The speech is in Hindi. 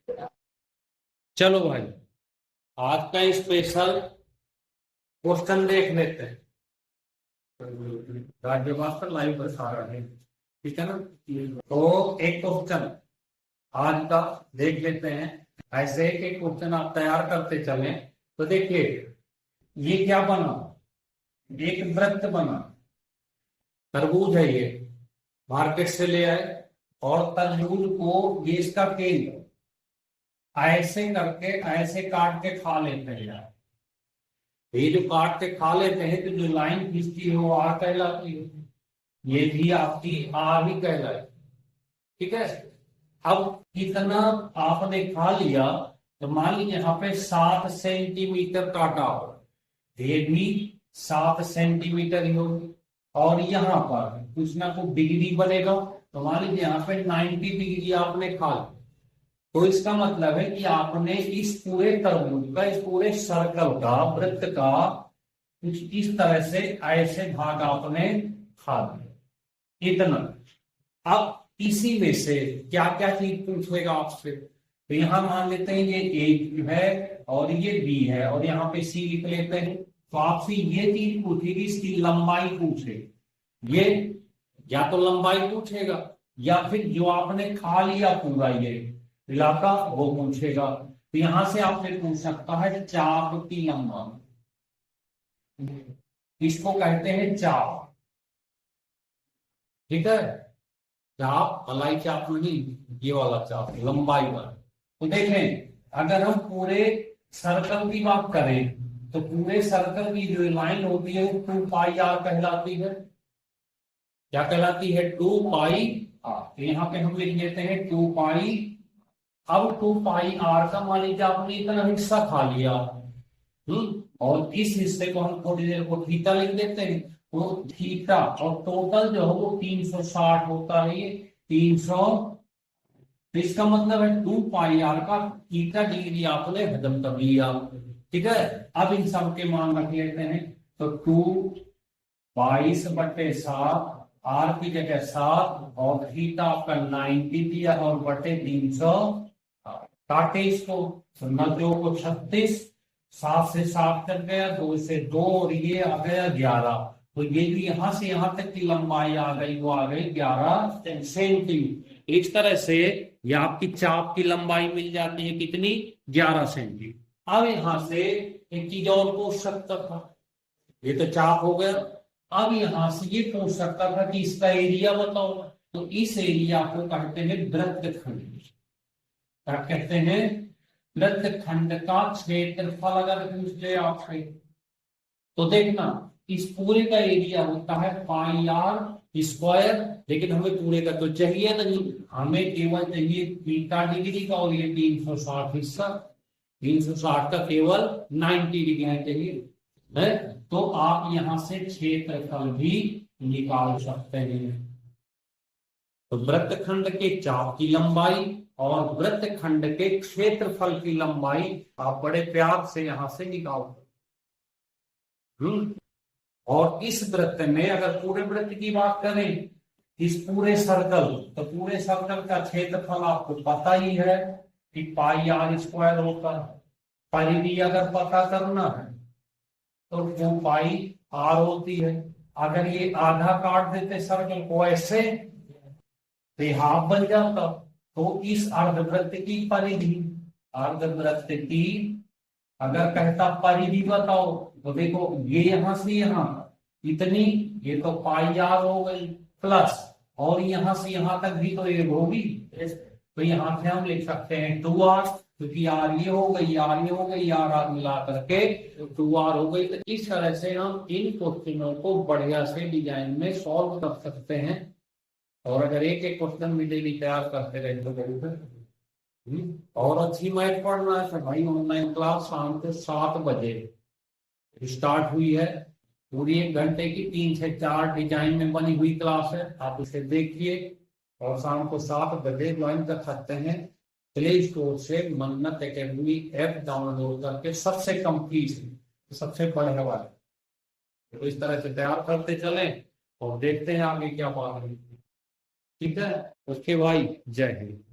चलो भाई, आज का स्पेशल क्वेश्चन देख लेते हैं। राज्यवाद पर लाइव बता रहे हैं, ठीक है ना। तो एक क्वेश्चन आज का देख लेते हैं। ऐसे एक क्वेश्चन आप तैयार करते चलें। तो देखिए, ये क्या बना, एक वृत्त बना, तरबूज है ये, मार्केट से ले आए और तरबूज को ये इसका केंद्र ऐसे करके ऐसे काट के खा लेते हैं यार। ये जो काट के खा लेते हैं तो जो लाइन खींचती है वो आर कहलाती है, ये भी आपकी आर ही कहलाती, ठीक है। अब कितना आपने खा लिया, तो मान लीजिए यहाँ पे 7 सेंटीमीटर काटा हो, ये भी 7 सेंटीमीटर ही होगी। और यहाँ पर कुछ ना कुछ डिग्री बनेगा, तो मान लीजिए यहाँ पे 90 डिग्री आपने खा लिया। तो इसका मतलब है कि आपने इस पूरे तरबूज का, इस पूरे सर्कल का, वृत्त का कुछ इस तरह से ऐसे भाग आपने खा दिया, इतना। अब इसी में से क्या क्या चीज पूछेगा आपसे, तो यहां मान लेते हैं ये ए है और ये बी है और यहाँ पे सी लिख लेते हैं। तो आपसे ये चीज पूछेगी, इसकी लंबाई पूछे, ये या तो लंबाई पूछेगा या फिर जो आपने खा लिया पूरा ये इलाका वो पूछेगा। तो यहां से आपसे पूछ सकता है चाप की लंबाई, इसको कहते हैं चाप, ठीक है। चाप मलाई चाप नहीं, ये वाला चाप लंबाई वाला। तो देखें, अगर हम पूरे सर्कल की बात करें तो पूरे सर्कल की जो लाइन होती है वो 2 पाई आर कहलाती है। क्या कहलाती है? 2 पाई आर। तो यहाँ पे हम लिख लेते हैं 2 पाई। अब 2 पाई आर का मान लीजिए आपने इतना हिस्सा खा लिया, और इस हिस्से को हम थोड़ी देर को थीटा लिख देते हैं। तो थीटा और टोटल जो है वो 360 होता है, ये 300। तो इसका मतलब है 2 पाई आर का थीटा डिग्री आपने हजम कर लिया, ठीक है। अब इन सब के मान रख लेते हैं। तो 2 22/7, आर की जगह 7 और थीटा आपका 90 दिया और बटे 300 काटे इसको। तो 9 को 36, 7 से 7 कट गया, 2 से 2 और ये आ गया 11। तो ये भी यहां से यहां तक की लंबाई आ गई, वो आ गई 11 सेंटीमीटर। इस तरह से ये आपकी चाप की लंबाई मिल जाती है, कितनी? 11 सेंटीमीटर। अब यहां से एक चीज और पूछ सकता था, ये तो चाप हो गया। अब यहां से ये पूछ सकता था कि इसका एरिया बताओ। तो इस एरिया को कहते हैं वृत्तखंड। क्या कहते हैं? वृत्तखंड का क्षेत्रफल अगर पूछ ले आपसे तो देखना, इस पूरे का एरिया होता है पाई आर स्क्वायर। लेकिन हमें पूरे का तो चाहिए नहीं, हमें केवल चाहिए थीटा डिग्री का, और ये 360 हिस्सा, 360 का केवल 90 डिग्री चाहिए है। तो आप यहां से क्षेत्रफल भी निकाल सकते हैं। तो वृत्तखंड के चाप की लंबाई और वृत्तखंड के क्षेत्रफल की लंबाई आप बड़े प्यार से यहां से निकाल। और इस वृत्त में अगर पूरे वृत्त की बात करें, इस पूरे सर्कल, तो पूरे सर्कल का क्षेत्रफल आपको पता ही है कि पाई आर स्क्वायर होता है। परिधि अगर पता करना है तो वो पाई आर होती है। अगर ये आधा काट देते सर्कल को ऐसे, तो ये हाफ बन जाता। तो इस अर्धवृत्त की परिधि, अर्धवृत्त की अगर कहता परिधि बताओ, तो देखो ये यहां से यहां इतनी, ये तो पाई आर हो गई, प्लस और यहां से यहां तक भी तो ये होगी। तो यहां से हम लिख सकते हैं 2r, क्योंकि आर ये हो गई, आर ये हो गई, आर मिला करके 2r हो गई। तो इस तरह से हम इन क्वेश्चनों को बढ़िया से डिजाइन में सॉल्व कर सकते हैं। और अगर एक एक क्वेश्चन भी डेली तैयार करते रहे तो और अच्छी मैथ पढ़ना है तो भाई ऑनलाइन क्लास शाम को 7 बजे स्टार्ट हुई है। पूरी 1 घंटे की 3 से 4 डिजाइन में बनी हुई क्लास है, आप उसे देखिए और शाम को 7 बजे ज्वाइन कर सकते हैं। प्ले स्टोर से मन्नत एकेडमी ऐप डाउनलोड करके, सबसे कम फीस, सबसे बढ़िया वाले। तो इस तरह से तैयार करते चले और देखते हैं आगे क्या बात है, ठीक है। उसके भाई जय हिंद।